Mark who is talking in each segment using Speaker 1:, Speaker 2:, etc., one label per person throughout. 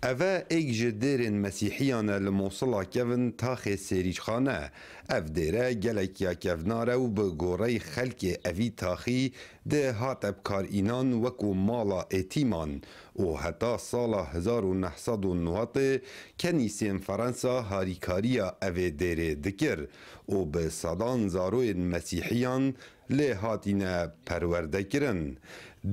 Speaker 1: اوه ایک جدیرین مسیحیان لموصلا کون تاخ سریجخانه اف دیره گلک یا کوناره و بگوره خلک اوی تاخی ده هات ابکار اینان وکو مالا ایتیمان و حتی سال 1990 کنیسین فرانسا هاریکاریا اوه دیره دکر و به صدان زاروین مسیحیان لی هاتینه پرورده کرن.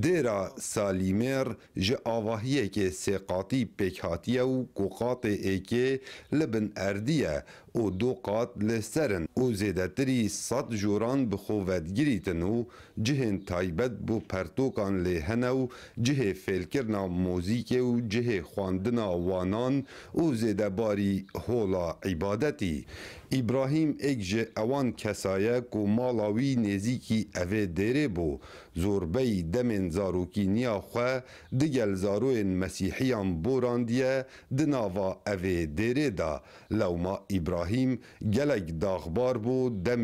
Speaker 1: دیرا سالیمر جه آواهیه که سیقاتی پیکاتیه و کوقات ایکه لبن اردیه و دو قات لسرن و زیدتری صد جوران بخوودگیریتن و جهن تایبت بو پرتوکان لیهنه و جه فیلکرنا موزیک و جه خواندنا وانان و زیدباری هولا عبادتی. ابراهیم ایک جه اوان کسایه کو مالاوی نزیکی اوه دیره بو زوربی دمن زاروکی نیا خواه دگل زاروین مسیحیان بوراندیه دناوا اوه دیره دا لوما ابراهیم گلک داغبار بو دم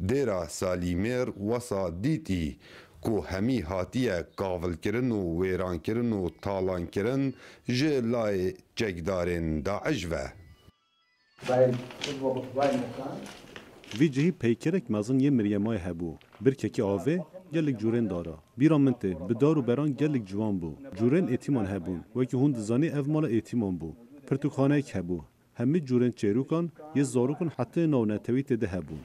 Speaker 1: دیرا سالیمر وسا دیتی کو همی هاتیه قاول کرن و ویران کرن و تالان کرن جه لای جگدارن داعش و
Speaker 2: وی جهی پیکرک مزن یه مریمای هبو برککی آوه گلک جورن دارا بیران منته بدار و بران گلک جوان بو جورن ایتیمان هبون وکی هون دزانی اف مال ایتیمان بو پرتوخانه اک هبو همه جورن چیروکان یه زاروکن حتی نونتوی تده هبون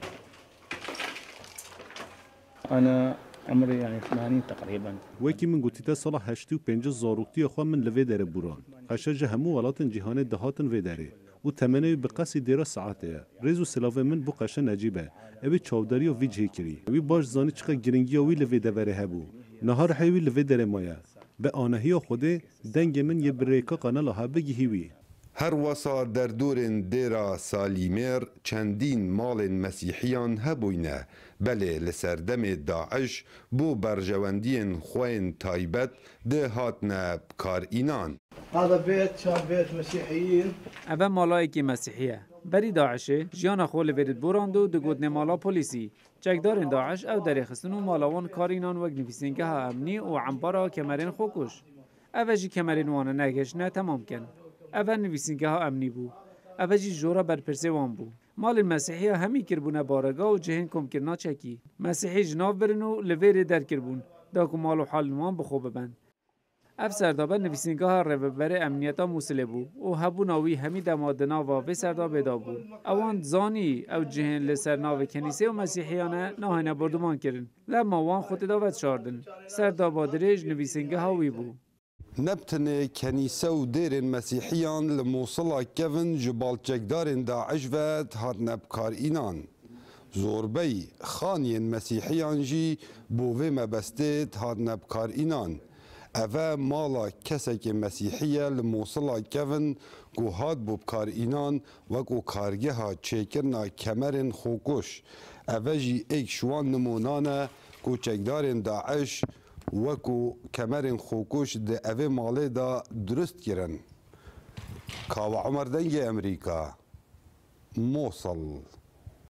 Speaker 3: أنا عمري يعني 80 تقريبا.
Speaker 2: وکی من گوتی تا سال 85 زاروکتی خوا من لوی داره بوران قشج همو ولاتن جهان دهاتن وی داره و تمنه بقصی دیرا ساعته ریزو سلاوه من بو قشه نجیبه اوی چاوداری و وی جهی کری اوی باش زانی چقه گرنگی اوی لوی دوره هبو نهار حیوی لوی داره مایه به آنهی خوده دنگ من یه بریکا قنالا ها بگی هیوی
Speaker 1: هر وسا در دورن دیرا سالیمر چندین مال مسیحیان هبوینه بله لسردم داعش بو برجواندین خوین تایبت ده هاتنه کار اینان.
Speaker 4: هذا بيت كان بيت مسيحيين.
Speaker 5: اوه مالایکی مسیحیه بری داعشه جیانا خول ورد بوراندو دو گودن مالا پولیسی چکدارن داعش او در خستنو مالاوان کارینان وگ نفیسینگه ها امنی و عنبارا کمرین خوکش اوه جی کمرین وانه نگشنه تمام کن اوه نویسینگه ها امنی بو اوه جی جورا برپرسه وان بو مال مسیحی همی کربونه بارگا و جهن کم کرنا چکی مسیحی جناف برنو لویر در کربون داکو مال و حال نوان بخوبه بند اف سردابه نویسینگه ها روبر امنیتا موسله بو و هبو ناوی همی دمادنا و به سردابه دا بو اوان زانی او جهن لسر ناو کنیسه و مسیحیانه ناهنه بردمان کرن لما وان خود داوت شاردن سردابه درج نویسینگه هاوی بو
Speaker 1: نبتن کنیسه و دیرن مسیحیان لموصلا کون جبال چکدارن داعش و هات نبکار اینان. زوربی خانین مسیحیان جی بوه مبسته هات نبکار اینان. اوه مالا کسک مسیحیه لموصلا کون کو هات ببکار اینان و کو کارگه ها چیکرنا کمرن خوکش. اوه جی ایک شوان نمونانه کو چکدارن داعش وکو کمرین خوکوش ده اوه ماله دا درست کرن. کاو عمر دنگ امریکا موصل